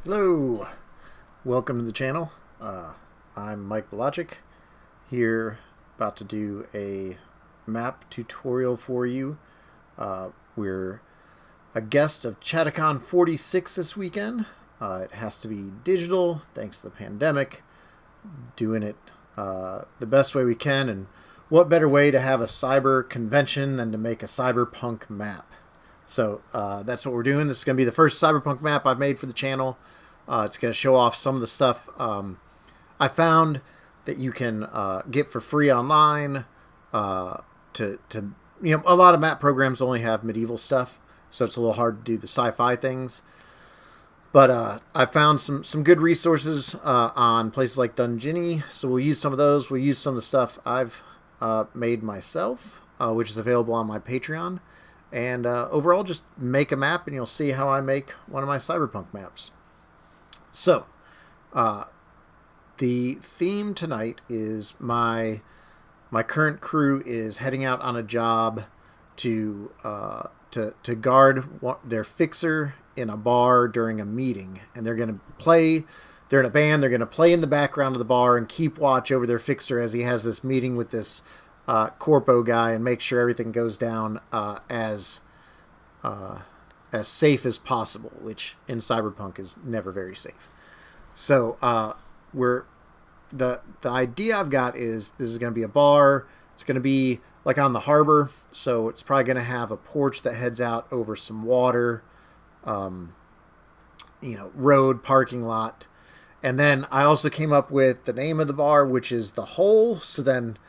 Hello, welcome to the channel. I'm Mike Bielaczyc here, about to do a map tutorial for you. We're a guest of Chattacon 46 this weekend. It has to be digital thanks to the pandemic. Doing it the best way we can, and what better way to have a cyber convention than to make a cyberpunk map? So that's what we're doing. This is going to be the first cyberpunk map I've made for the channel. It's going to show off some of the stuff I found that you can get for free online. A lot of map programs only have medieval stuff, so it's a little hard to do the sci-fi things. But I found some good resources on places like Dungeony, so we'll use some of those. We'll use some of the stuff I've made myself, which is available on my Patreon. And overall, just make a map, and you'll see how I make one of my cyberpunk maps. So, the theme tonight is my current crew is heading out on a job to guard their fixer in a bar during a meeting, and they're going to play. They're in a band. They're going to play in the background of the bar and keep watch over their fixer as he has this meeting with this corpo guy, and make sure everything goes down as safe as possible, which in cyberpunk is never very safe. So the idea I've got is this is going to be a bar. It's going to be like on the harbor, so it's probably going to have a porch that heads out over some water, road, parking lot. And then I also came up with the name of the bar, which is The Hole. So then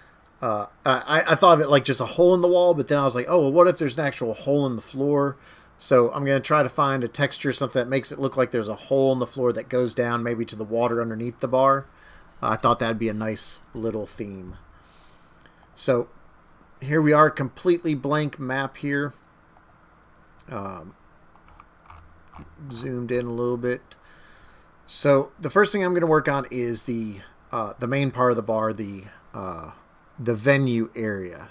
I thought of it like just a hole in the wall, but then I was like, oh, well, what if there's an actual hole in the floor? So I'm going to try to find a texture, something that makes it look like there's a hole in the floor that goes down maybe to the water underneath the bar. I thought that'd be a nice little theme. So here we are, completely blank map here. Zoomed in a little bit. So the first thing I'm going to work on is the main part of the bar, the venue area.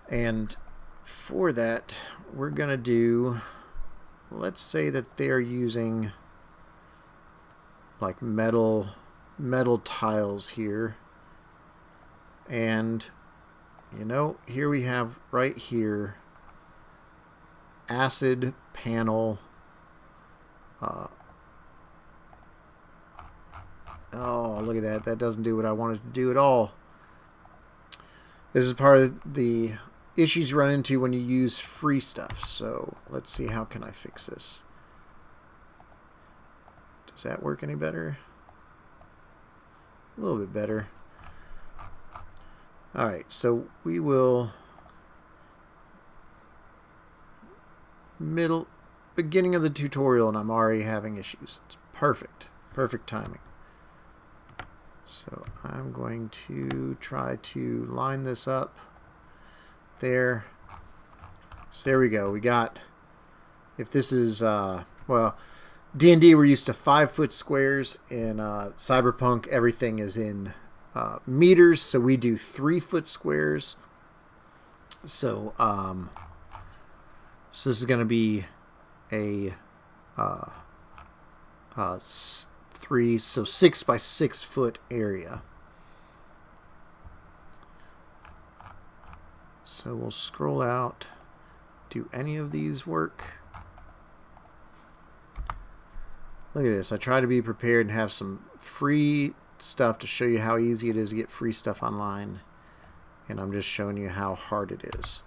And for that, we're going to do, let's say that they're using like metal tiles here. And, here we have right here, acid panel. Oh, look at that. That doesn't do what I wanted to do at all. This is part of the issues you run into when you use free stuff. So let's see, how can I fix this? Does that work any better? A little bit better. Alright, so we will beginning of the tutorial, and I'm already having issues. It's perfect timing. So I'm going to try to line this up there. So there we go. We got, if this is D&D, we're used to 5-foot squares. In cyberpunk, everything is in meters, so we do 3-foot squares. So so this is going to be a 6 by 6 foot area. So we'll scroll out. Do any of these work? Look at this. I try to be prepared and have some free stuff to show you how easy it is to get free stuff online. And I'm just showing you how hard it is.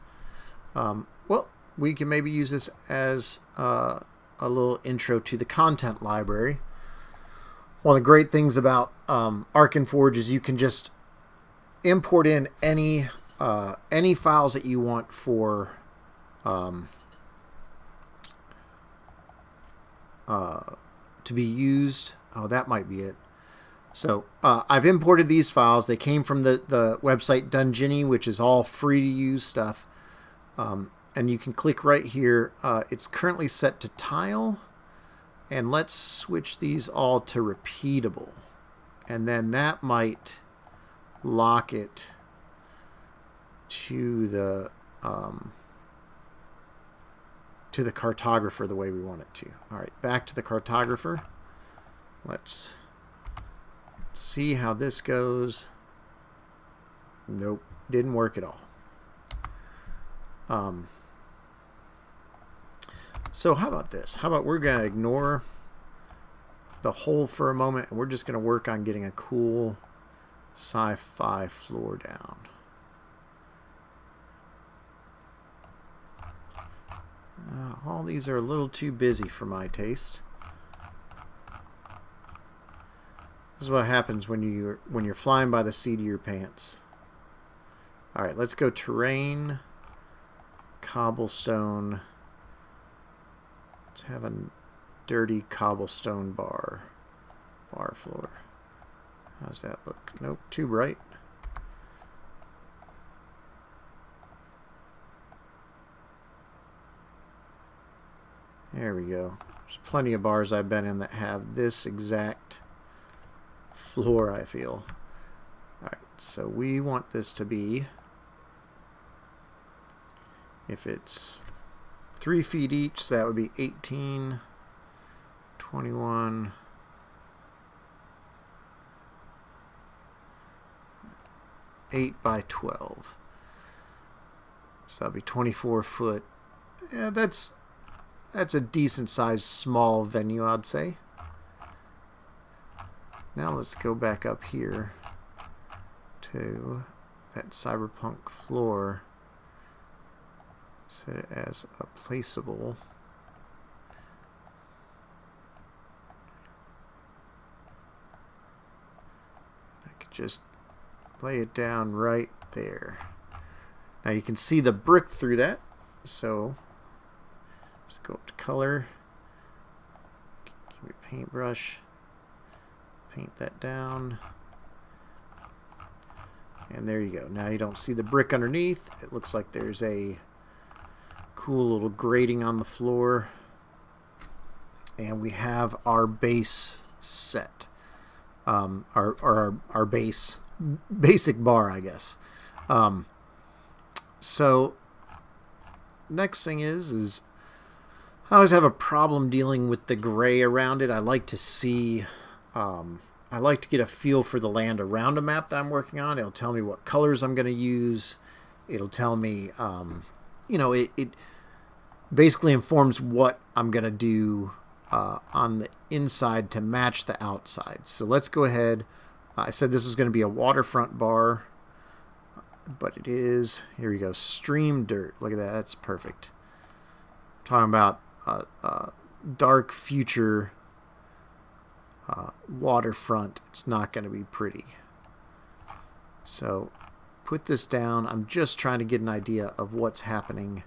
Well, we can maybe use this as a little intro to the content library. One of the great things about Arkenforge is you can just import in any files that you want for to be used. Oh, that might be it. So I've imported these files. They came from the website Dungeony, which is all free to use stuff. And you can click right here. It's currently set to tile. And let's switch these all to repeatable. And then that might lock it to to the cartographer the way we want it to. All right, back to the cartographer. Let's see how this goes. Nope, didn't work at all. So how about this? How about we're going to ignore the hole for a moment, and we're just going to work on getting a cool sci-fi floor down. All these are a little too busy for my taste. This is what happens when you're flying by the seat of your pants. All right, let's go terrain, cobblestone. Let's have a dirty cobblestone bar floor. How's that look? Nope, too bright. There we go. There's plenty of bars I've been in that have this exact floor, I feel. Alright, so we want this to be, if it's 3 feet each, so that would be 18, 21, 8 by 12. So that'll be 24 foot. Yeah, that's a decent sized small venue, I'd say. Now let's go back up here to that cyberpunk floor. Set it as a placeable. I could just lay it down right there. Now you can see the brick through that, so just go up to color, give me a paintbrush, paint that down, and there you go. Now you don't see the brick underneath. It looks like there's a cool little grating on the floor, and we have our base set, our base basic bar, I guess. So next thing is I always have a problem dealing with the gray around it. I like to see, I like to get a feel for the land around a map that I'm working on. It'll tell me what colors I'm going to use. It'll tell me, you know, it basically informs what I'm going to do on the inside to match the outside. So let's go ahead. I said this is going to be a waterfront bar, but it is, here we go, stream dirt. Look at that, that's perfect. Talking about dark future waterfront. It's not going to be pretty. So put this down. I'm just trying to get an idea of what's happening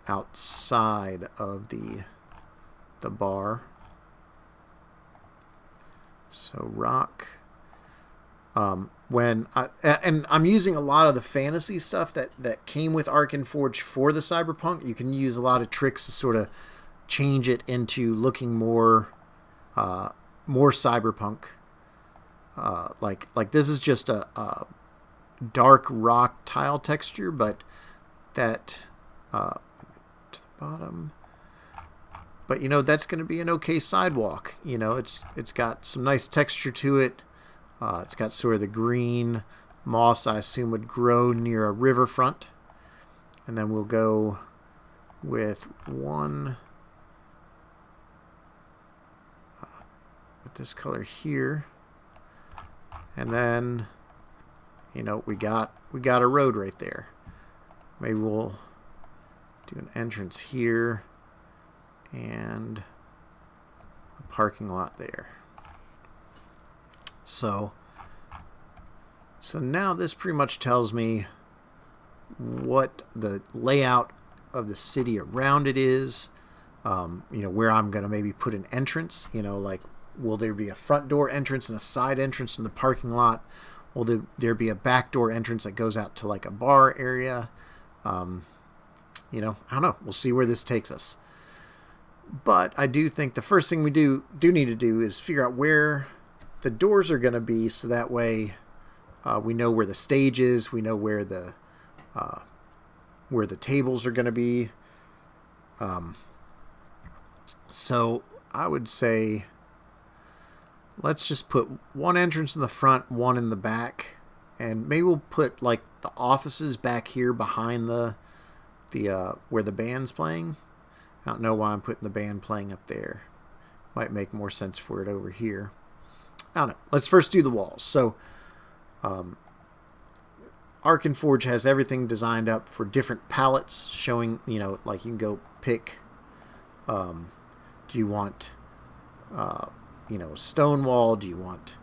outside of the bar. So rock. And I'm using a lot of the fantasy stuff that came with Arkenforge for the Cyberpunk. You can use a lot of tricks to sort of change it into looking more cyberpunk. Like this is just a dark rock tile texture, but that to the bottom. But you know, that's going to be an okay sidewalk. You know, it's got some nice texture to it. It's got sort of the green moss I assume would grow near a riverfront. And then we'll go with one with this color here. And then, you know, we got a road right there. Maybe we'll do an entrance here and a parking lot there. So now this pretty much tells me what the layout of the city around it is. You know, where I'm going to maybe put an entrance. You know, like, will there be a front door entrance and a side entrance in the parking lot? Will there be a back door entrance that goes out to like a bar area? You know, I don't know. We'll see where this takes us. But I do think the first thing we do need to do is figure out where the doors are going to be, so that way we know where the stage is, we know where the tables are going to be. So I would say let's just put one entrance in the front, one in the back, and maybe we'll put like the offices back here behind the where the band's playing. I don't know why I'm putting the band playing up there. Might make more sense for it over here. I don't know. Let's first do the walls. So Arkenforge has everything designed up for different palettes showing, you know, like you can go pick, do you want, you know, stone wall? Do you want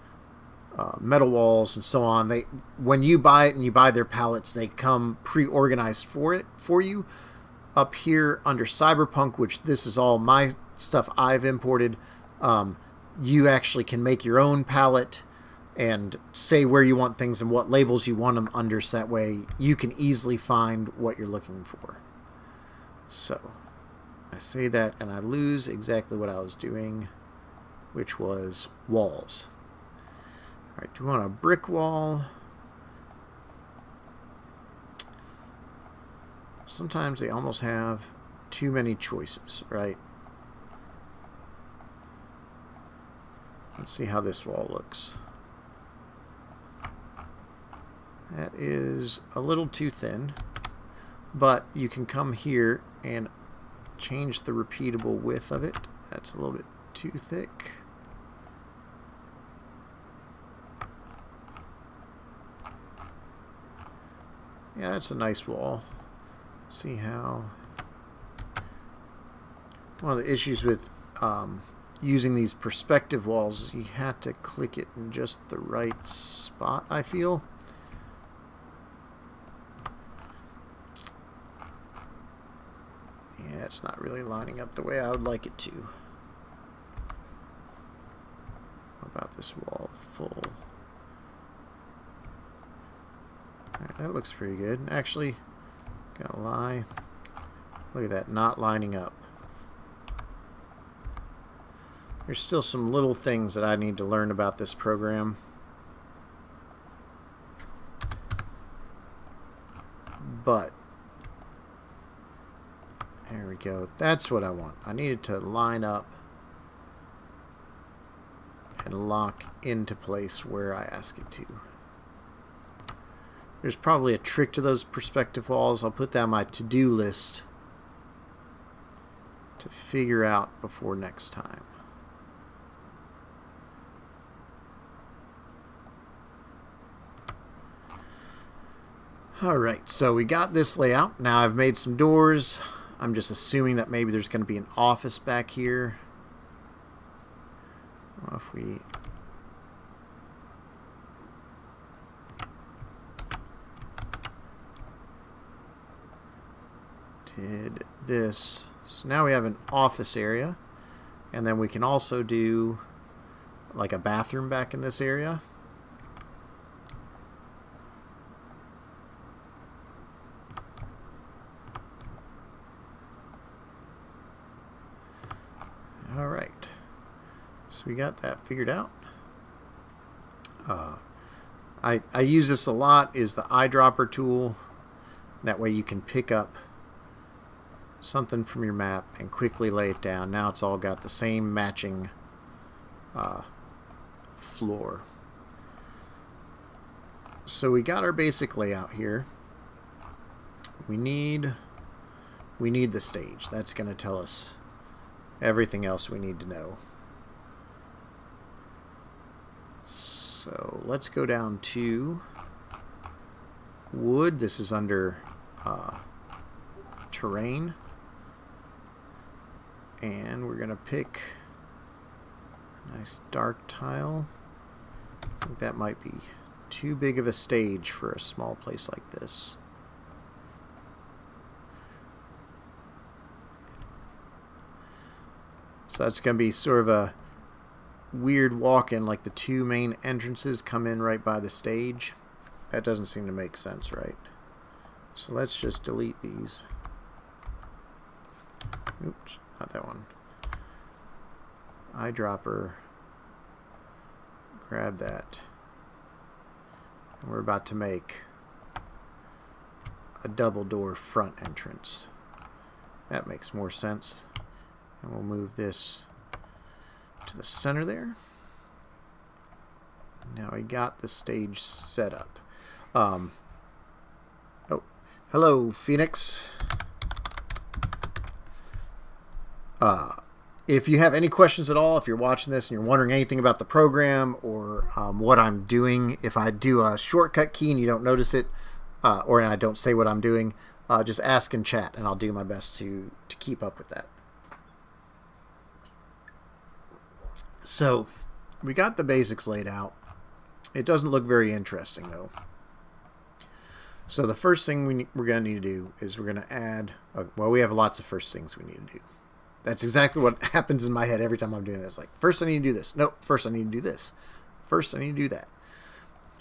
metal walls and so on? When you buy it and you buy their palettes, they come pre-organized for you. Up here under Cyberpunk, which this is all my stuff I've imported, you actually can make your own palette and say where you want things and what labels you want them under, so that way you can easily find what you're looking for. So I say that and I lose exactly what I was doing, which was walls. All right, do we want a brick wall? Sometimes they almost have too many choices, right? Let's see how this wall looks. That is a little too thin, but you can come here and change the repeatable width of it. That's a little bit too thick. Yeah, that's a nice wall. See how one of the issues with using these perspective walls is you have to click it in just the right spot, I feel. Yeah, it's not really lining up the way I would like it to. What about this wall full? Alright, that looks pretty good. Actually, gonna lie. Look at that, not lining up. There's still some little things that I need to learn about this program. But there we go. That's what I want. I need it to line up and lock into place where I ask it to. There's probably a trick to those perspective walls. I'll put that on my to-do list to figure out before next time. Alright, so we got this layout. Now I've made some doors. I'm just assuming that maybe there's going to be an office back here. Well, if we did this, so now we have an office area, and then we can also do like a bathroom back in this area. All right, so we got that figured out. I use this a lot, is the eyedropper tool. That way you can pick up something from your map and quickly lay it down. Now it's all got the same matching floor. So we got our basic layout here. We need the stage. That's going to tell us everything else we need to know. So let's go down to wood. This is under terrain. And we're going to pick a nice dark tile. I think that might be too big of a stage for a small place like this. So that's going to be sort of a weird walk-in, like the two main entrances come in right by the stage. That doesn't seem to make sense, right? So let's just delete these. Oops, not that one. Eyedropper. Grab that. And we're about to make a double door front entrance. That makes more sense. And we'll move this to the center there. Now we got the stage set up. Oh, hello, Phoenix. If you have any questions at all, if you're watching this and you're wondering anything about the program or what I'm doing, if I do a shortcut key and you don't notice it, or I don't say what I'm doing, just ask in chat and I'll do my best to keep up with that. So we got the basics laid out. It doesn't look very interesting though. So the first thing we're going to need to do is we're going to add, well, we have lots of first things we need to do. That's exactly what happens in my head every time I'm doing this. Like, first I need to do this. Nope, first I need to do this. First I need to do that.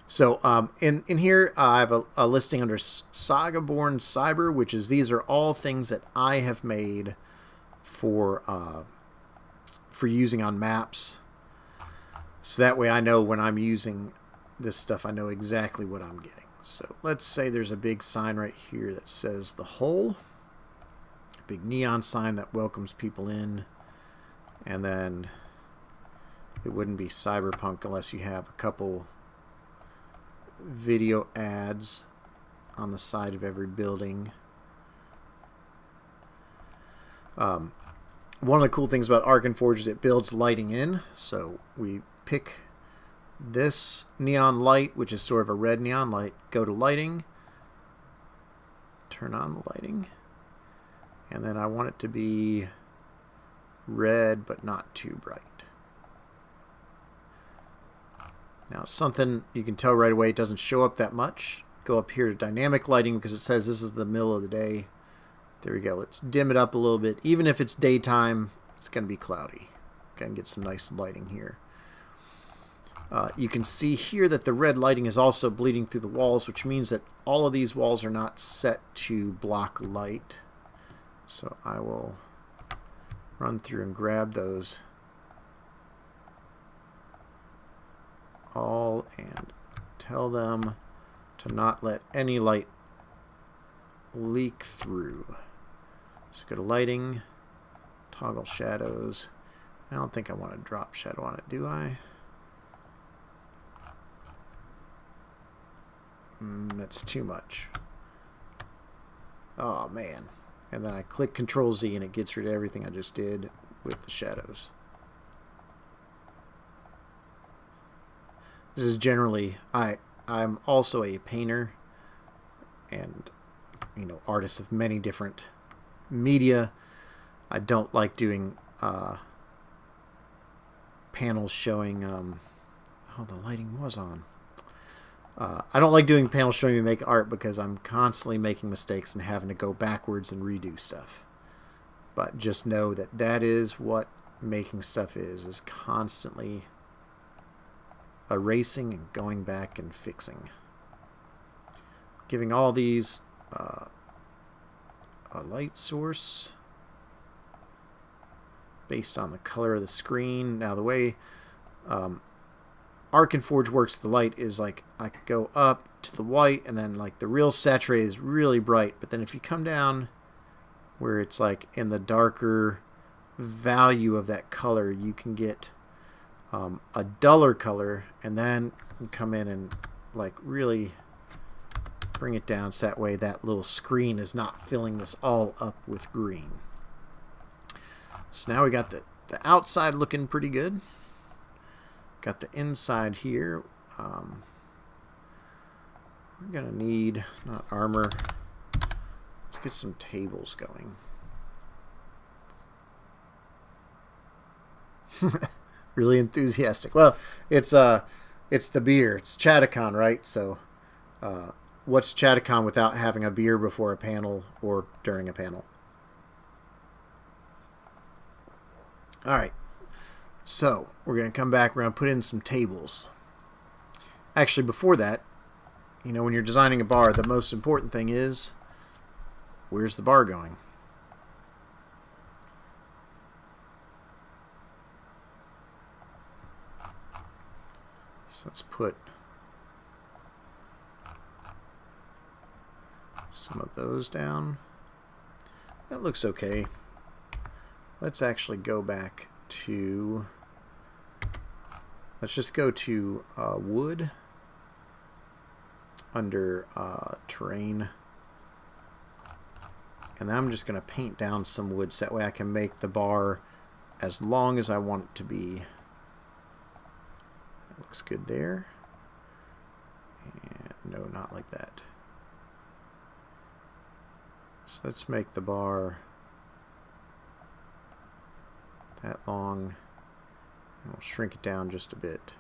So in here, I have a listing under Sagaborn Cyber, which is these are all things that I have made for using on maps. So that way I know when I'm using this stuff, I know exactly what I'm getting. So let's say there's a big sign right here that says The Hole. Big neon sign that welcomes people in. And then it wouldn't be cyberpunk unless you have a couple video ads on the side of every building. One of the cool things about ArkenForge is it builds lighting in. So we pick this neon light, which is sort of a red neon light, go to lighting, turn on the lighting, and then I want it to be red but not too bright. Now something you can tell right away, it doesn't show up that much. Go up here to dynamic lighting because it says this is the middle of the day. There we go. Let's dim it up a little bit. Even if it's daytime, it's going to be cloudy. Okay, and get some nice lighting here. You can see here that the red lighting is also bleeding through the walls, which means that all of these walls are not set to block light. So I will run through and grab those all and tell them to not let any light leak through. So go to lighting, toggle shadows. I don't think I want to drop shadow on it, do I? That's too much. Oh man. And then I click Control Z and it gets rid of everything I just did with the shadows. This is generally, I'm also a painter and, you know, artist of many different media. I don't like doing panels showing, oh, the lighting was on. I don't like doing panels showing me make art because I'm constantly making mistakes and having to go backwards and redo stuff. But just know that that is what making stuff is constantly erasing and going back and fixing. Giving all these a light source based on the color of the screen. Now the way ArkenForge works with the light is like I could go up to the white and then like the real saturated is really bright, but then if you come down where it's like in the darker value of that color, you can get a duller color, and then come in and like really bring it down so that way that little screen is not filling this all up with green. So now we got the outside looking pretty good. Got the inside here. We're gonna need, not armor, let's get some tables going. Really enthusiastic. Well, it's the beer. It's Chattacon, right? So what's Chattacon without having a beer before a panel or during a panel? All right. So we're going to come back. We're going to put in some tables. Actually, before that, you know, when you're designing a bar, the most important thing is, where's the bar going? So let's put some of those down. That looks okay. Let's actually go back to... Let's just go to wood under terrain. And then I'm just going to paint down some wood so that way I can make the bar as long as I want it to be. That looks good there. And no, not like that. So let's make the bar that long. And we'll shrink it down just a bit.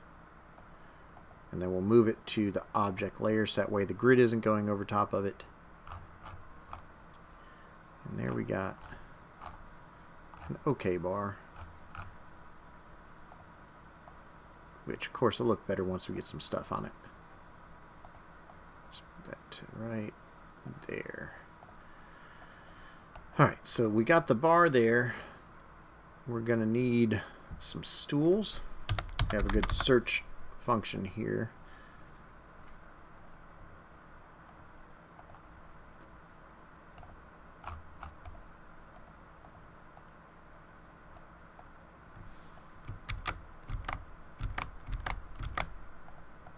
And then we'll move it to the object layer so that way the grid isn't going over top of it. And there we got an OK bar. Which of course will look better once we get some stuff on it. Let's put that to right there. Alright, so we got the bar there. We're going to need some stools. We have a good search function here.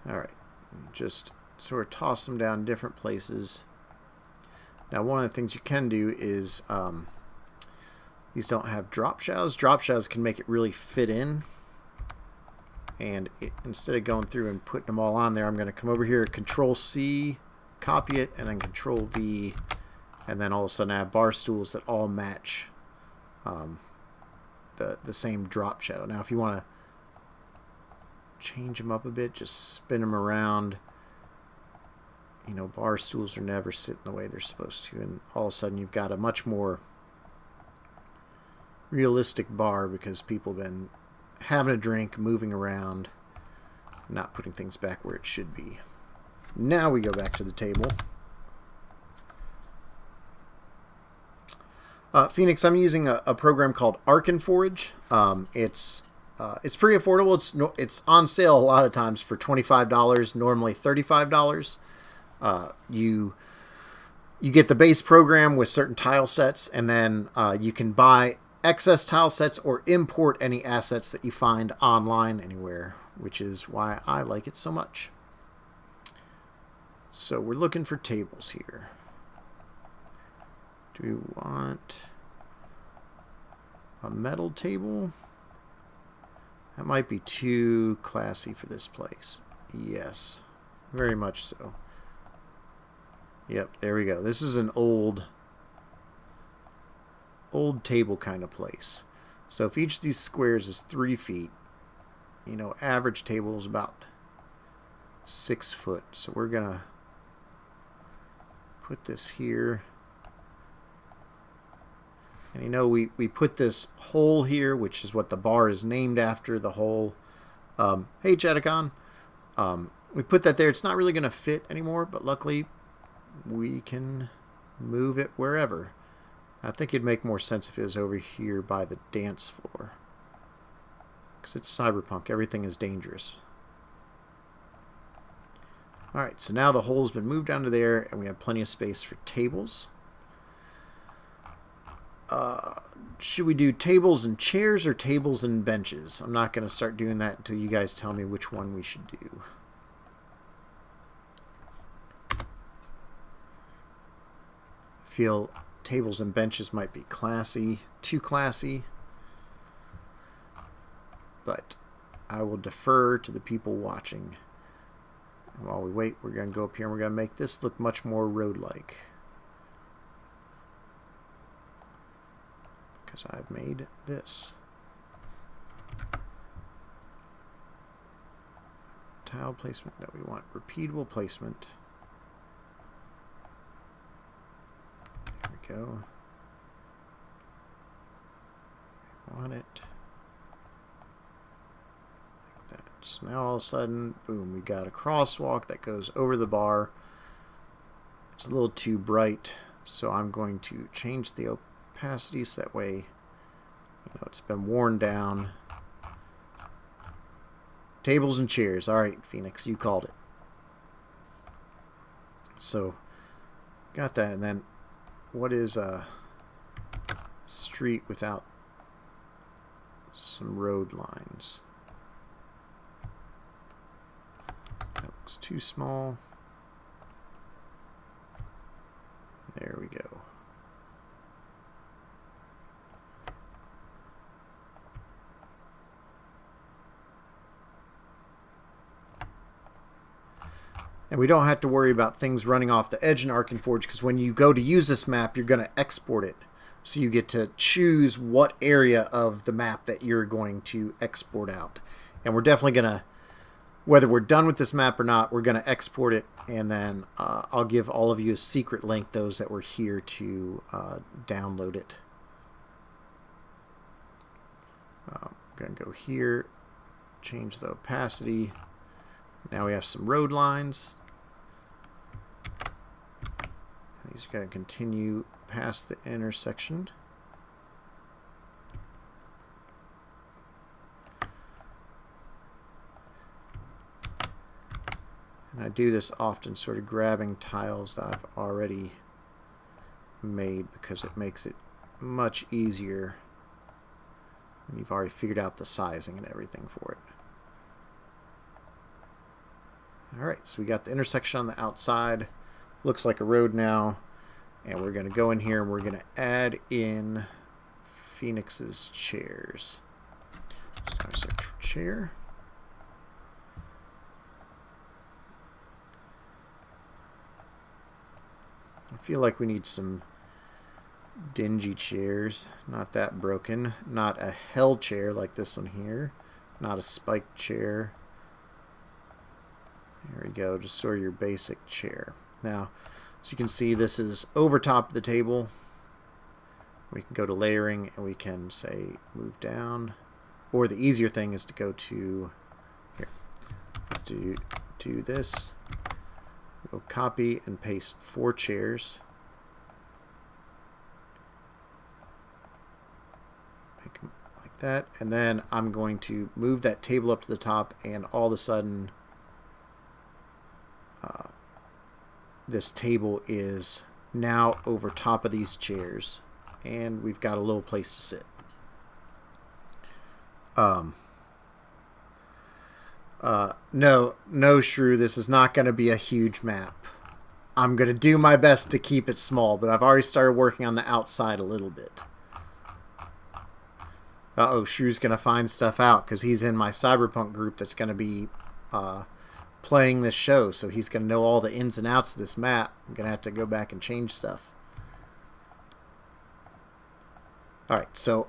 Alright, just sort of toss them down different places. Now one of the things you can do is these don't have drop shells. Drop shells can make it really fit in. And instead of going through and putting them all on there, I'm going to come over here, Control C, copy it, and then Control V. And then all of a sudden I have bar stools that all match the same drop shadow. Now if you want to change them up a bit, just spin them around. You know, bar stools are never sitting the way they're supposed to, and all of a sudden you've got a much more realistic bar because people have been having a drink, moving around, not putting things back where it should be. Now we go back to the table. Phoenix, I'm using a program called Arkenforge. It's pretty affordable. It's on sale a lot of times for $25, normally $35. You get the base program with certain tile sets, and then you can buy excess tile sets or import any assets that you find online anywhere, which is why I like it so much. So we're looking for tables here. Do we want a metal table? That might be too classy for this place. Yes, very much so. Yep, there we go. This is an old table kind of place. So if each of these squares is 3 feet, you know, average table is about 6 foot. So we're gonna put this here. And you know, we put this hole here, which is what the bar is named after, the hole. Hey, Chadicon. We put that there. It's not really going to fit anymore, but luckily we can move it wherever. I think it'd make more sense if it was over here by the dance floor. Because it's cyberpunk. Everything is dangerous. Alright, so now the hole's been moved down to there, and we have plenty of space for tables. Should we do tables and chairs or tables and benches? I'm not going to start doing that until you guys tell me which one we should do. I feel tables and benches might be classy, too classy. But I will defer to the people watching. And while we wait, we're going to go up here and we're going to make this look much more road-like. Because I've made this. Tile placement. No, we want repeatable placement. There we go. I want it like that. So now all of a sudden, boom, we got a crosswalk that goes over the bar. It's a little too bright, so I'm going to change the opacity so that way, you know, it's been worn down. Tables and chairs. Alright, Phoenix, you called it. So, got that. And then, what is street without some road lines. That looks too small. There we go. And we don't have to worry about things running off the edge in ArkenForge, because when you go to use this map, you're going to export it. So you get to choose what area of the map that you're going to export out. And we're definitely going to, whether we're done with this map or not, we're going to export it. And then I'll give all of you a secret link, those that were here, to download it. I'm going to go here, change the opacity. Now we have some road lines. These are going to continue past the intersection. And I do this often, sort of grabbing tiles that I've already made, because it makes it much easier when you've already figured out the sizing and everything for it. Alright, so we got the intersection on the outside. Looks like a road now. And we're going to go in here and we're going to add in Phoenix's chairs. So I search for chair. I feel like we need some dingy chairs. Not that broken. Not a hell chair like this one here. Not a spiked chair. There we go, just sort of your basic chair. Now, as you can see, this is over top of the table. We can go to layering and we can say move down. Or the easier thing is to go to here. Do this. Go copy and paste 4 chairs. Make them like that. And then I'm going to move that table up to the top, and all of a sudden this table is now over top of these chairs, and we've got a little place to sit. No, Shrew, this is not going to be a huge map. I'm going to do my best to keep it small, but I've already started working on the outside a little bit. Uh-oh, Shrew's going to find stuff out, because he's in my cyberpunk group that's going to be playing this show, so he's going to know all the ins and outs of this map. I'm going to have to go back and change stuff. Alright, so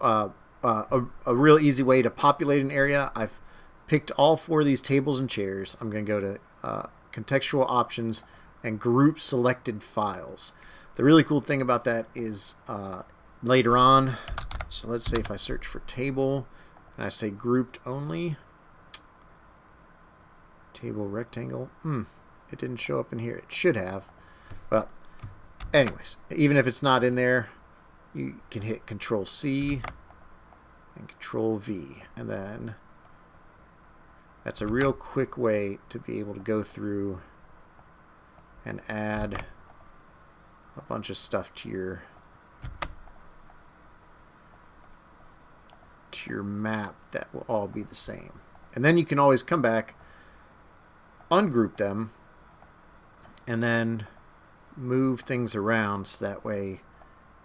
a real easy way to populate an area. I've picked all 4 of these tables and chairs. I'm going to go to contextual options and group selected files. The really cool thing about that is later on, so let's say if I search for table and I say grouped only, table rectangle, it didn't show up in here. It should have. But anyways, even if it's not in there, you can hit Control C and Control V, and then that's a real quick way to be able to go through and add a bunch of stuff to your map that will all be the same. And then you can always come back, ungroup them, and then move things around so that way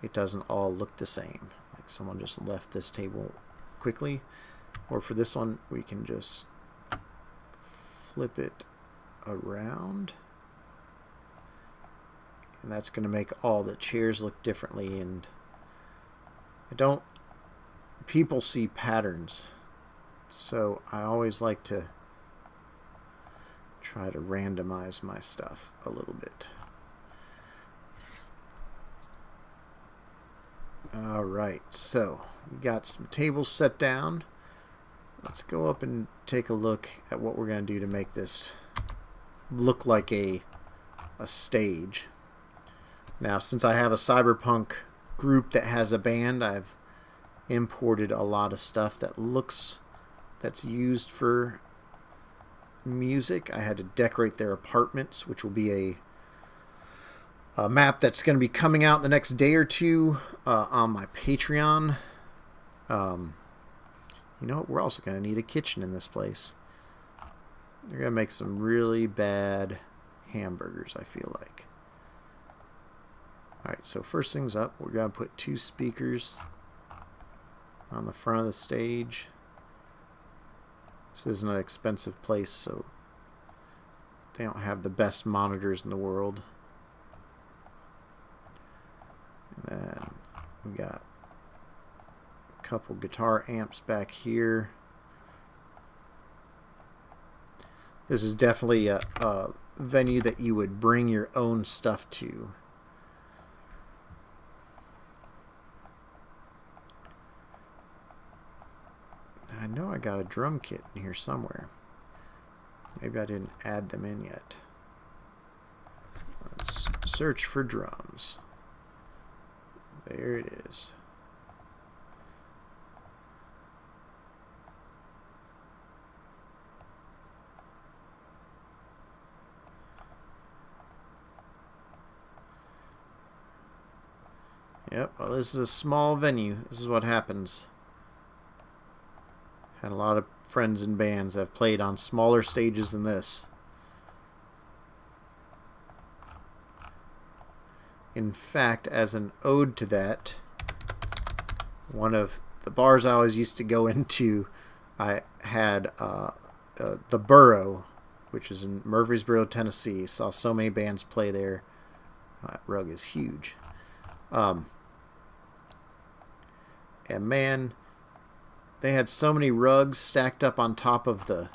it doesn't all look the same. Like someone just left this table quickly. Or for this one, we can just flip it around. And that's going to make all the chairs look differently. And people see patterns. So I always like to try to randomize my stuff a little bit. Alright, so we got some tables set down. Let's go up and take a look at what we're going to do to make this look like a stage. Now, since I have a cyberpunk group that has a band, I've imported a lot of stuff that's used for music. I had to decorate their apartments, which will be a map that's going to be coming out in the next day or two on my Patreon. You know what? We're also going to need a kitchen in this place. They're going to make some really bad hamburgers, I feel like. Alright, so first things up, we're going to put 2 speakers on the front of the stage. This isn't an expensive place, so they don't have the best monitors in the world. And then we got a couple guitar amps back here. This is definitely a venue that you would bring your own stuff to. I know I got a drum kit in here somewhere. Maybe I didn't add them in yet. Let's search for drums. There it is. Yep, well, this is a small venue. This is what happens. Had a lot of friends in bands that have played on smaller stages than this. In fact, as an ode to that, one of the bars I always used to go into, I had the Burrow, which is in Murfreesboro, Tennessee. Saw so many bands play there. That rug is huge. And man, they had so many rugs stacked up on top of the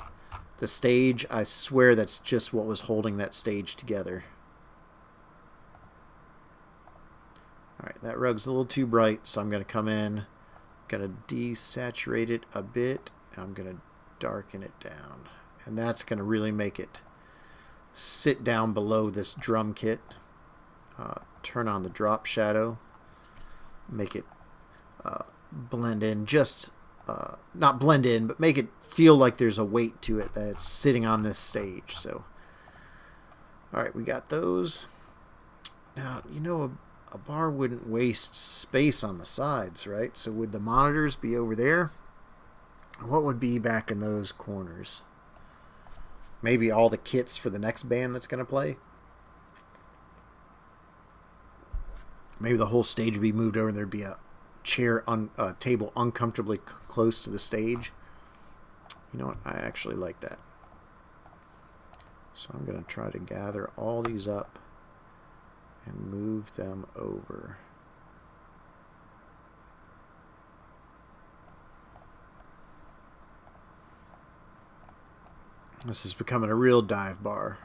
stage. I swear that's just what was holding that stage together. Alright, that rug's a little too bright, so I'm going to come in, going to desaturate it a bit, and I'm going to darken it down. And that's going to really make it sit down below this drum kit. Turn on the drop shadow, make it blend in, just not blend in, but make it feel like there's a weight to it, that it's sitting on this stage. So, alright, we got those. Now, you know, a bar wouldn't waste space on the sides, right? So would the monitors be over there? What would be back in those corners? Maybe all the kits for the next band that's going to play? Maybe the whole stage would be moved over and there'd be a table uncomfortably close to the stage. You know what? I actually like that. So I'm going to try to gather all these up and move them over. This is becoming a real dive bar.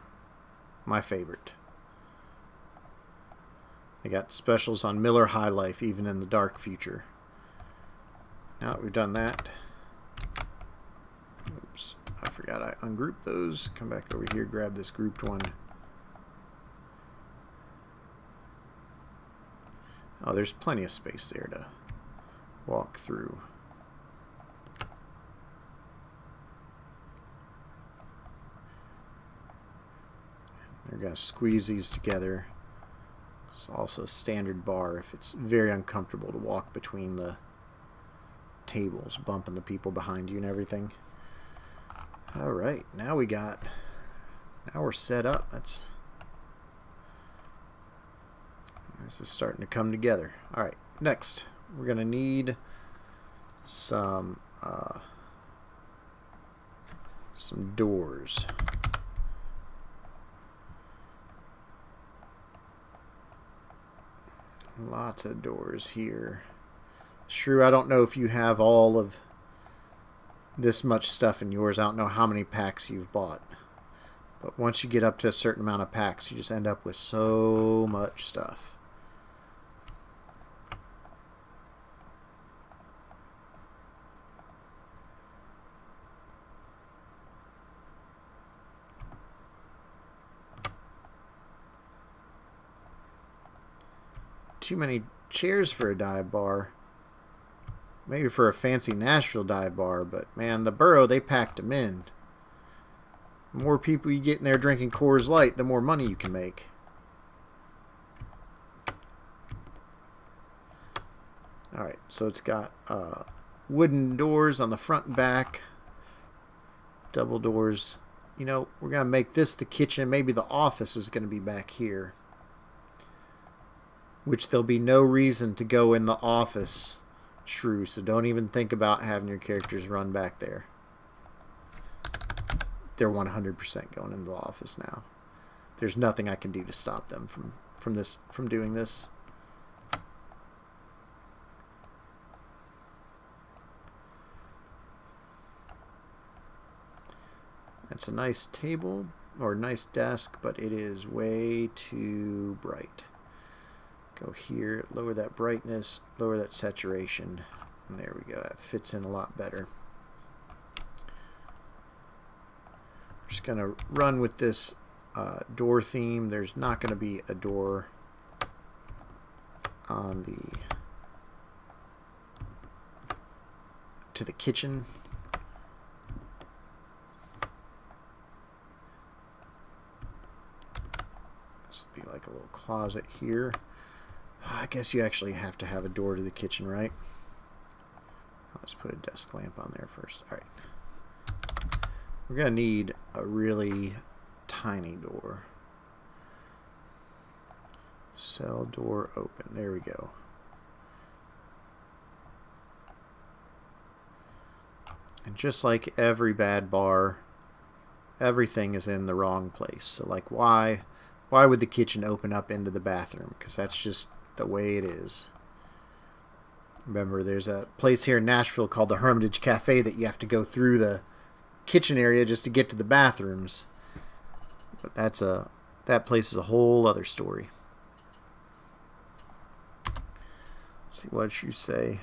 My favorite. They got specials on Miller High Life even in the dark future. Now that we've done that, oops, I forgot I ungrouped those. Come back over here, grab this grouped one. Oh, there's plenty of space there to walk through. They're going to squeeze these together. It's also a standard bar if it's very uncomfortable to walk between the tables, bumping the people behind you and everything. Alright, now we're set up. This is starting to come together. Alright, next we're going to need some doors. Lots of doors here. Shrew, I don't know if you have all of this much stuff in yours. I don't know how many packs you've bought. But once you get up to a certain amount of packs, you just end up with so much stuff. Too many chairs for a dive bar. Maybe for a fancy Nashville dive bar, but man, the Burrow, they packed them in. The more people you get in there drinking Coors Light, the more money you can make. Alright, so it's got wooden doors on the front and back. Double doors. You know, we're going to make this the kitchen. Maybe the office is going to be back here. Which there'll be no reason to go in the office, Shrew. So don't even think about having your characters run back there. They're 100% going into the office now. There's nothing I can do to stop them from doing this. That's a nice table or nice desk, but it is way too bright. Go here, lower that brightness, lower that saturation, and there we go. That fits in a lot better. Just gonna run with this door theme. There's not gonna be a door on to the kitchen. This would be like a little closet here. I guess you actually have to have a door to the kitchen, right? Let's put a desk lamp on there first. All right. We're going to need a really tiny door. Cell door open. There we go. And just like every bad bar, everything is in the wrong place. So like why would the kitchen open up into the bathroom? Because that's just the way it is. Remember, there's a place here in Nashville called the Hermitage Cafe that you have to go through the kitchen area just to get to the bathrooms. But that place is a whole other story. Let's see, what did you say?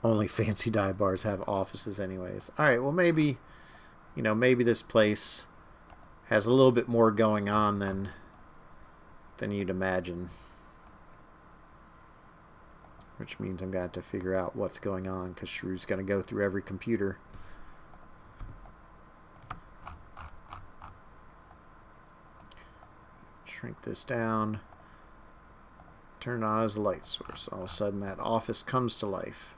Only fancy dive bars have offices anyways. Alright, well maybe, you know, maybe this place has a little bit more going on than you'd imagine. Which means I'm going to have to figure out what's going on, because Shrew's going to go through every computer. Shrink this down. Turn it on as a light source. All of a sudden that office comes to life.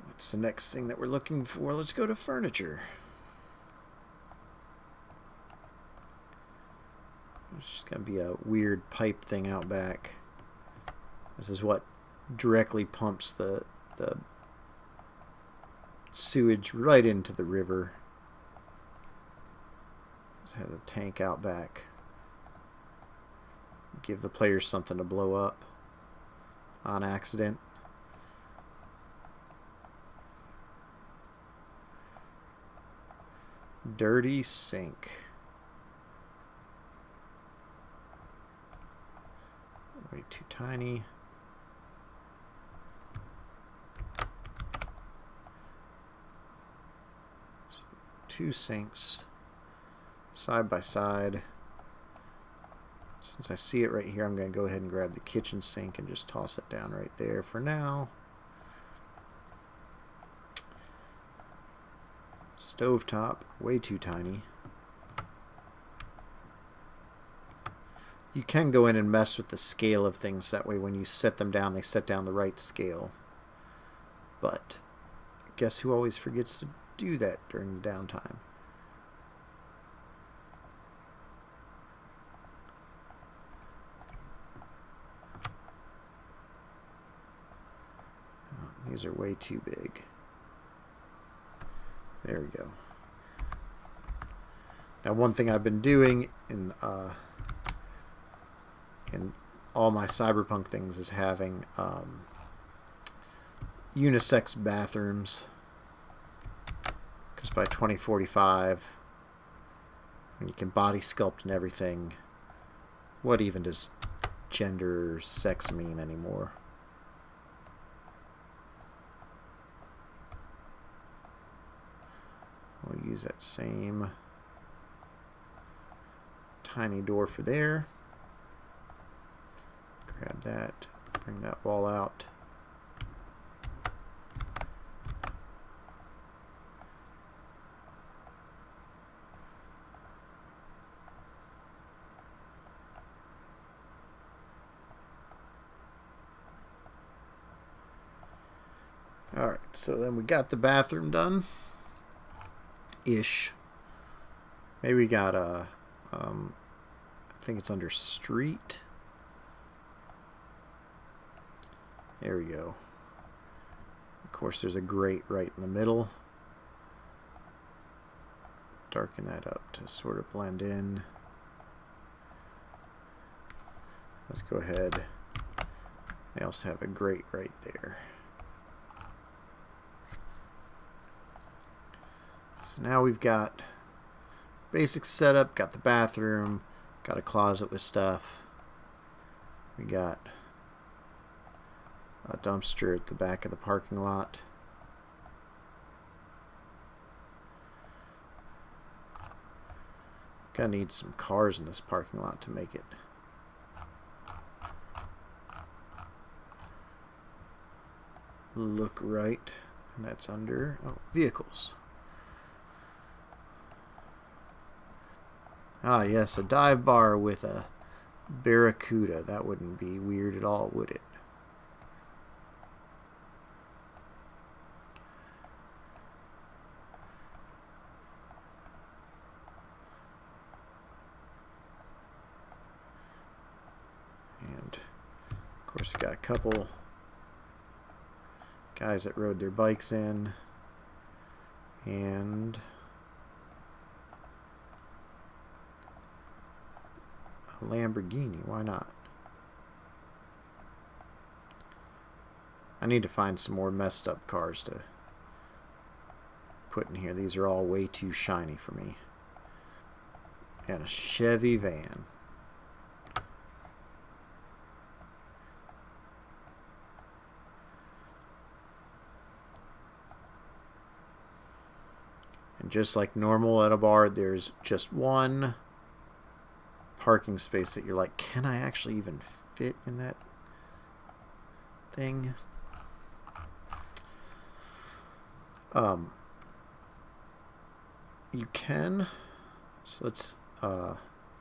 What's the next thing that we're looking for? Let's go to furniture. There's just going to be a weird pipe thing out back. This is what directly pumps the sewage right into the river. This has a tank out back. Give the players something to blow up on accident. Dirty sink. Way too tiny. So 2 sinks side by side. Since I see it right here, I'm going to go ahead and grab the kitchen sink and just toss it down right there for now. Stovetop, way too tiny. You can go in and mess with the scale of things. That way when you set them down, they set down the right scale. But guess who always forgets to do that during the downtime? Oh, these are way too big. There we go. Now one thing I've been doing in all my cyberpunk things is having unisex bathrooms, because by 2045 when you can body sculpt and everything, what even does gender or sex mean anymore? We'll use that same tiny door for there. Grab that, bring that wall out. Alright, so then we got the bathroom done. Ish. Maybe we got a, I think it's under street. There we go. Of course, there's a grate right in the middle. Darken that up to sort of blend in. Let's go ahead. They also have a grate right there. So now we've got basic setup, got the bathroom, got a closet with stuff. We got a dumpster at the back of the parking lot. Gonna need some cars in this parking lot to make it look right. And that's under vehicles. Ah, yes, a dive bar with a barracuda. That wouldn't be weird at all, would it? And, of course, we got a couple guys that rode their bikes in. And a Lamborghini, why not? I need to find some more messed up cars to put in here. These are all way too shiny for me. And a Chevy van. And just like normal at a bar, there's just one parking space that you're like, can I actually even fit in that thing? You can. So let's,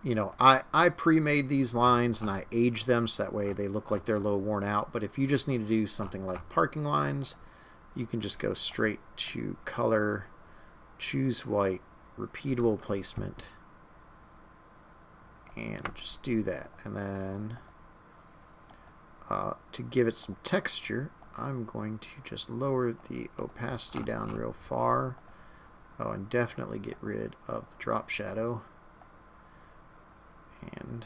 you know, I pre-made these lines and I aged them so that way they look like they're a little worn out. But if you just need to do something like parking lines, you can just go straight to color, choose white, repeatable placement, and just do that. And then to give it some texture, I'm going to just lower the opacity down real far. Oh, and definitely get rid of the drop shadow. And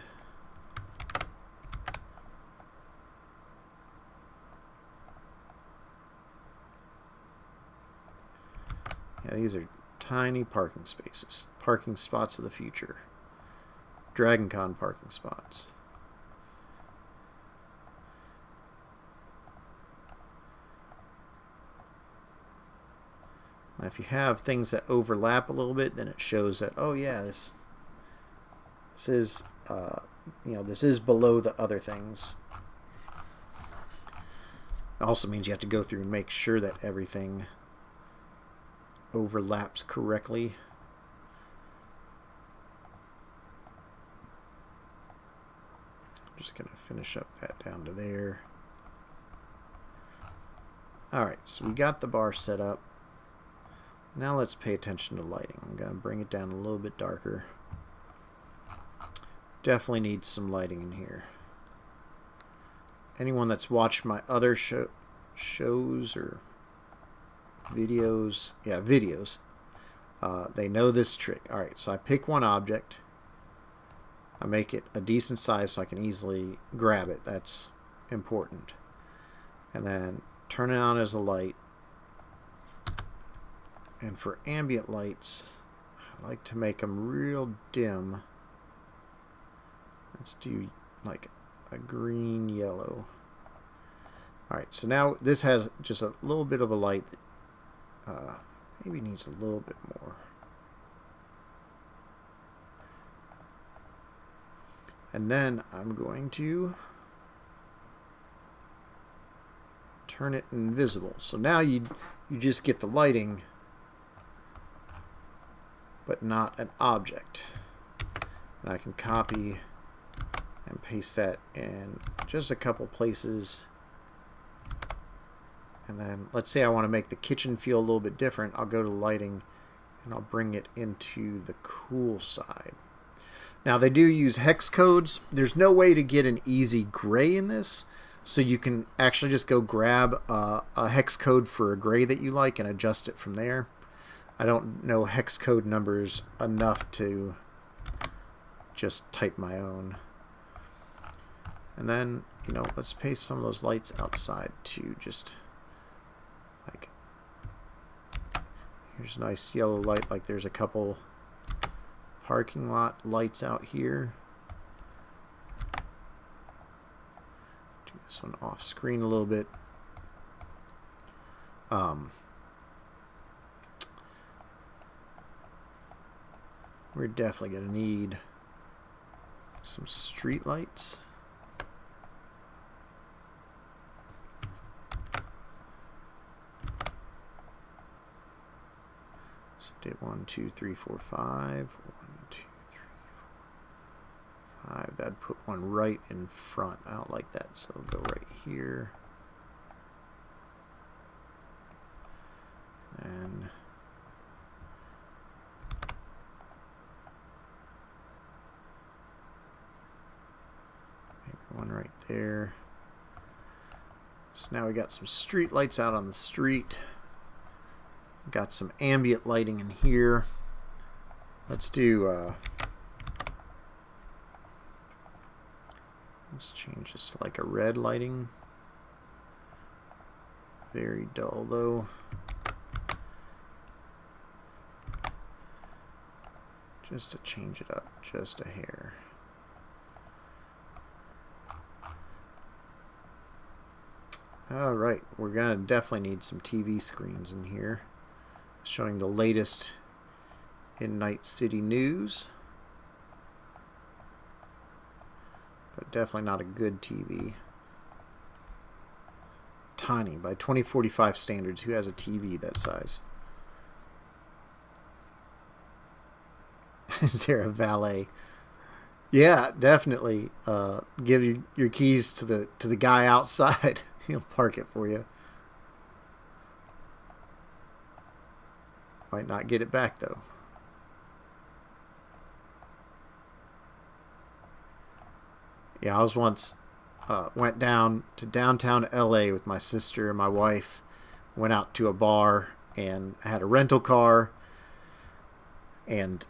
yeah, these are tiny parking spaces. Parking spots of the future. Dragon Con parking spots. Now, if you have things that overlap a little bit, then it shows that, oh yeah, this is you know, this is below the other things. It also means you have to go through and make sure that everything overlaps correctly. I'm just going to finish up that down to there. Alright, so we got the bar set up. Now let's pay attention to lighting. I'm going to bring it down a little bit darker. Definitely needs some lighting in here. Anyone that's watched my other shows or videos, yeah, videos, they know this trick. Alright, so I pick one object. I make it a decent size so I can easily grab it. That's important. And then turn it on as a light. And for ambient lights, I like to make them real dim. Let's do like a green yellow. Alright, so now this has just a little bit of a light that maybe needs a little bit more. And then I'm going to turn it invisible. So now you just get the lighting, but not an object. And I can copy and paste that in just a couple places And then let's say I want to make the kitchen feel a little bit different. I'll go to lighting and I'll bring it into the cool side. Now they do use hex codes. There's no way to get an easy gray in this. So you can actually just go grab a hex code for a gray that you like and adjust it from there. I don't know hex code numbers enough to just type my own. And then, you know, let's paste some of those lights outside too. Just like, here's a nice yellow light, like there's a couple parking lot lights out here. Do this one off screen a little bit. We're definitely going to need some street lights. So did 1, 2, 3, 4, 5. 1, 2, 3, 4, 5. That'd put one right in front. I don't like that, so it'll go right here. And one right there. So now we got some street lights out on the street. Got some ambient lighting in here. Let's do let's change this to like a red lighting. Very dull though. Just to change it up just a hair. Alright, we're gonna definitely need some TV screens in here, showing the latest in Night City news, but definitely not a good TV. Tiny, by 2045 standards. Who has a TV that size? Is there a valet? Yeah, definitely. Give your keys to the guy outside. He'll park it for you. Might not get it back though. Yeah, I was once went down to downtown LA with my sister and my wife. Went out to a bar and I had a rental car, and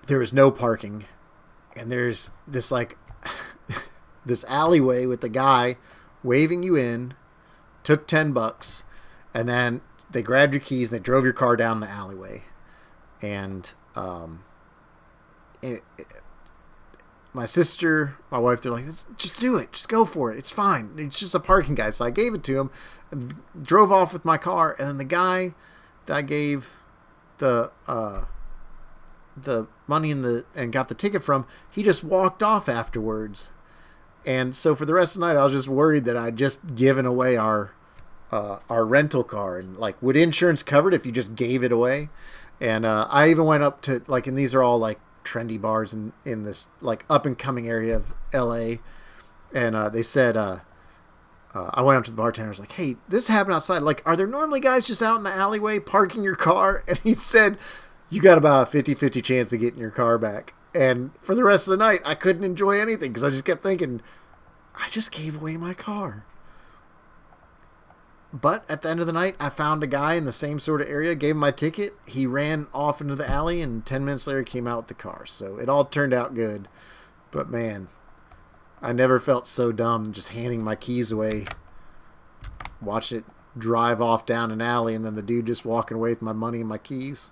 there was no parking, and there's this like this alleyway with the guy waving you in, took $10, and then they grabbed your keys and they drove your car down the alleyway. And my sister, my wife, they're like, just do it, just go for it, it's fine, it's just a parking guy. So I gave it to him and drove off with my car, and then the guy that I gave the money and got the ticket from, he just walked off afterwards. And so for the rest of the night, I was just worried that I'd just given away our rental car, and like, would insurance cover it if you just gave it away? And I even went up to like, and these are all like trendy bars in this like up and coming area of LA, and they said I went up to the bartender. I was like, "Hey, this happened outside. Like, are there normally guys just out in the alleyway parking your car?" And he said, "You got about a 50-50 chance of getting your car back." And for the rest of the night, I couldn't enjoy anything because I just kept thinking, I just gave away my car. But at the end of the night, I found a guy in the same sort of area, gave him my ticket. He ran off into the alley, and 10 minutes later came out with the car. So it all turned out good. But man, I never felt so dumb just handing my keys away. Watched it drive off down an alley, and then the dude just walking away with my money and my keys.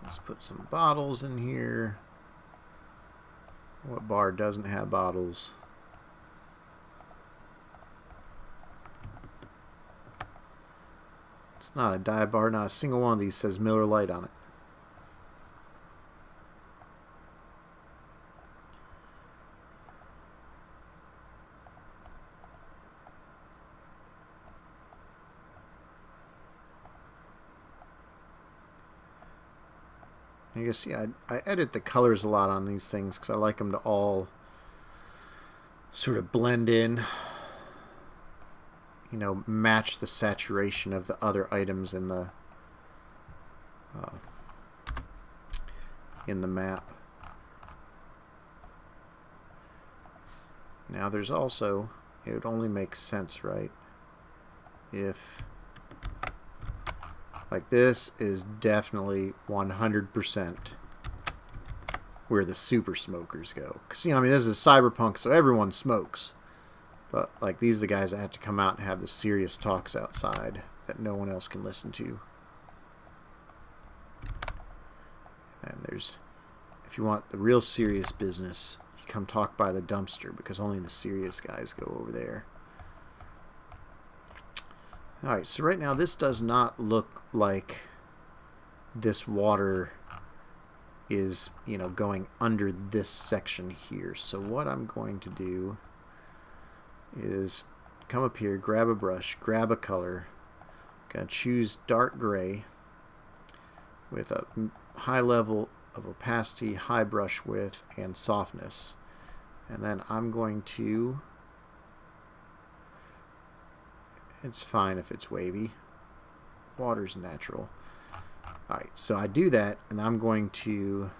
Let's put some bottles in here. What bar doesn't have bottles? It's not a dive bar. Not a single one of these says Miller Lite on it. And you can see I edit the colors a lot on these things because I like them to all sort of blend in, you know, match the saturation of the other items in the map. Now there's also, it would only make sense, right, if, like, this is definitely 100% where the super smokers go. Because, you know, I mean, this is cyberpunk, so everyone smokes. But, like, these are the guys that have to come out and have the serious talks outside that no one else can listen to. And there's, if you want the real serious business, you come talk by the dumpster, because only the serious guys go over there. Alright, so right now this does not look like this water is, you know, going under this section here. So what I'm going to do is come up here, grab a brush, grab a color, gonna choose dark gray with a high level of opacity, high brush width, and softness. And then I'm going to, it's fine if it's wavy, water's natural. Alright, so I do that, and I'm going to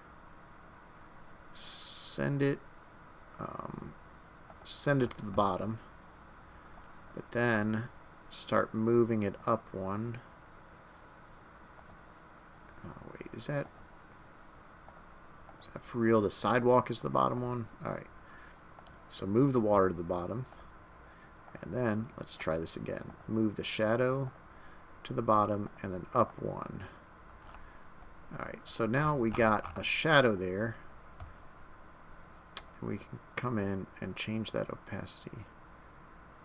send it to the bottom, but then start moving it up one. Oh wait, is that for real? The sidewalk is the bottom one? Alright, so move the water to the bottom, and then let's try this again. Move the shadow to the bottom and then up one. Alright, so now we got a shadow there. And we can come in and change that opacity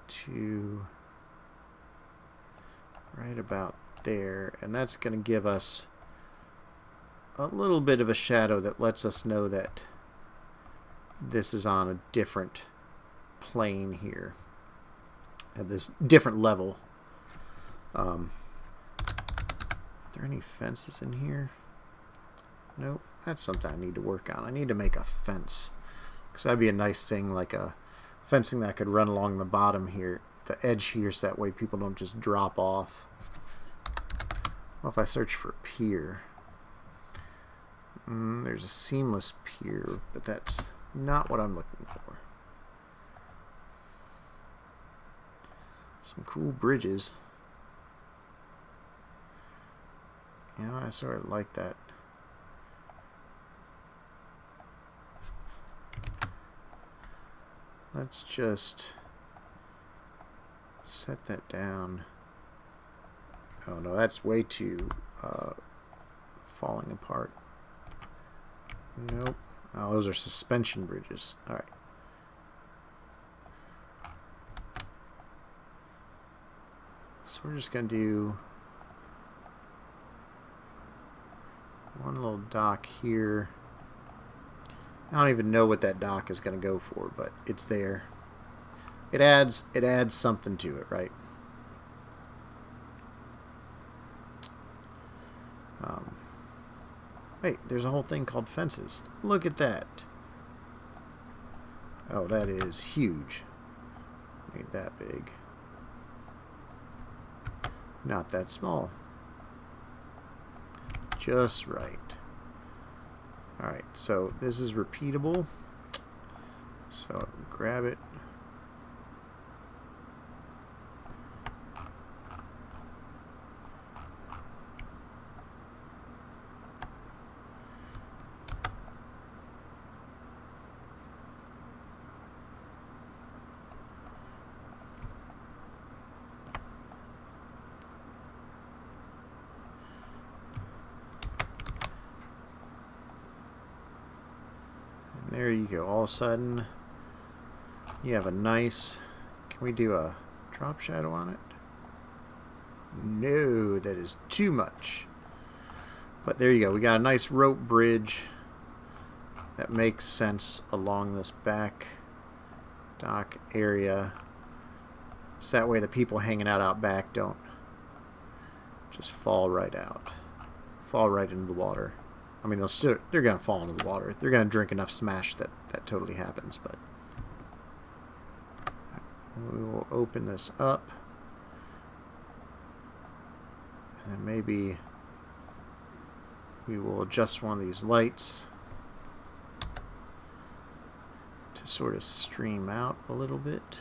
to right about there. And that's going to give us a little bit of a shadow that lets us know that this is on a different plane here. At this different level. Are there any fences in here? Nope, that's something I need to work on. I need to make a fence, because that'd be a nice thing, like a fencing that could run along the bottom here, the edge here, so that way people don't just drop off. Well, if I search for pier, there's a seamless pier, but that's not what I'm looking for. Some cool bridges. You know, I sort of like that. Let's just set that down. Oh no, that's way too falling apart. Nope. Oh, those are suspension bridges. Alright. So we're just going to do one little dock here. I don't even know what that dock is going to go for, but it's there. It adds something to it, right? Wait, there's a whole thing called fences. Look at that. Oh, that is huge. Ain't that big. Not that small. Just right. Alright, so this is repeatable. So grab it. There you go. All of a sudden, you have a nice... Can we do a drop shadow on it? No, that is too much. But there you go. We got a nice rope bridge that makes sense along this back dock area. So that way the people hanging out back don't just fall right out. Fall right into the water. I mean, they're going to fall into the water. They're going to drink enough Smash that totally happens. But we will open this up. And maybe we will adjust one of these lights to sort of stream out a little bit.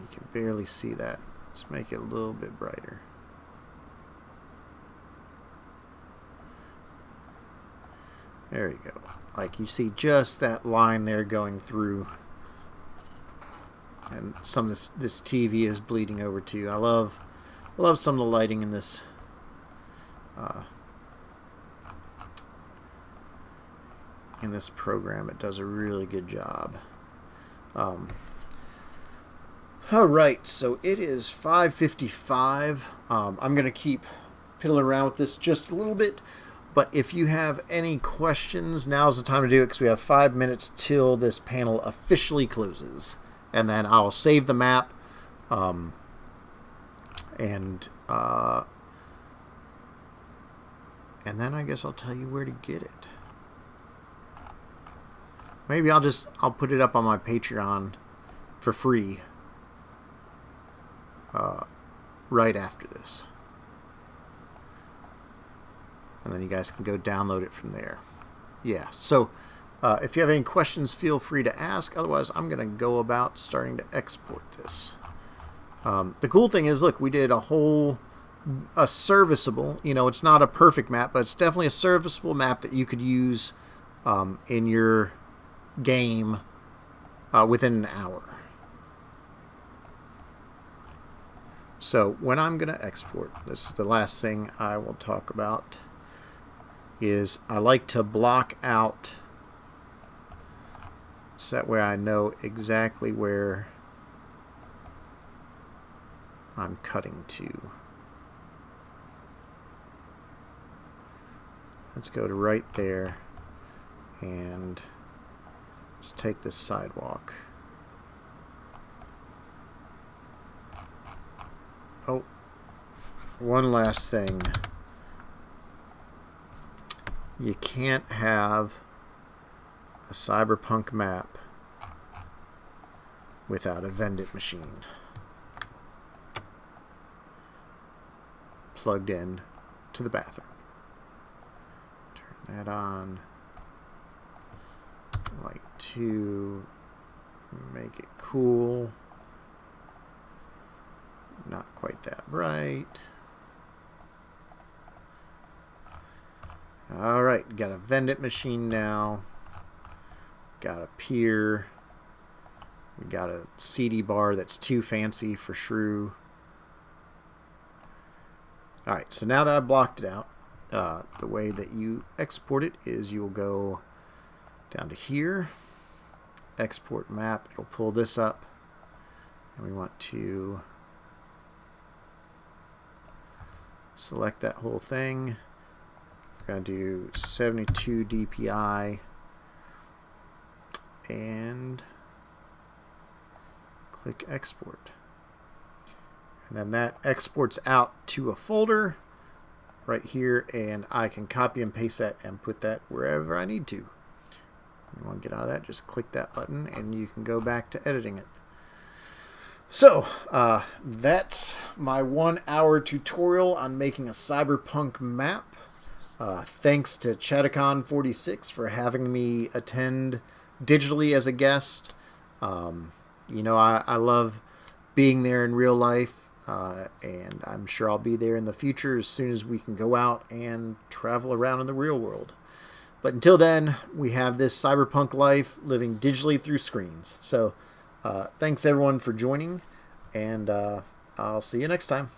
You can barely see that. Let's make it a little bit brighter. There you go. Like, you see just that line there going through. And some of this TV is bleeding over too. I love some of the lighting in this program. It does a really good job. All right, so it is 5:55. I'm gonna keep piddling around with this just a little bit, but if you have any questions, now's the time to do it, because we have 5 minutes till this panel officially closes, and then I'll save the map, and then I guess I'll tell you where to get it. Maybe I'll put it up on my Patreon for free right after this. And then you guys can go download it from there. Yeah, so if you have any questions, feel free to ask. Otherwise, I'm going to go about starting to export this. The cool thing is, look, we did a serviceable, it's not a perfect map, but it's definitely a serviceable map that you could use in your game within an hour. So when I'm going to export, this is the last thing I will talk about, is I like to block out so that way I know exactly where I'm cutting to. Let's go to right there and just take this sidewalk. Oh, one last thing. You can't have a cyberpunk map without a vending machine plugged in to the bathroom. Turn that on. Light 2. Make it cool. Not quite that bright. Alright, got a vending machine now. Got a pier. We got a CD bar that's too fancy for Shrew. Alright, so now that I've blocked it out, the way that you export it is you'll go down to here, export map. It'll pull this up, and we want to select that whole thing. We're going to do 72 DPI and click export. And then that exports out to a folder right here, and I can copy and paste that and put that wherever I need to. If you want to get out of that, just click that button and you can go back to editing it. So, that's my 1 hour tutorial on making a cyberpunk map. Thanks to Chatacon46 for having me attend digitally as a guest. I love being there in real life, and I'm sure I'll be there in the future as soon as we can go out and travel around in the real world. But until then, we have this cyberpunk life living digitally through screens. So, thanks everyone for joining, and I'll see you next time.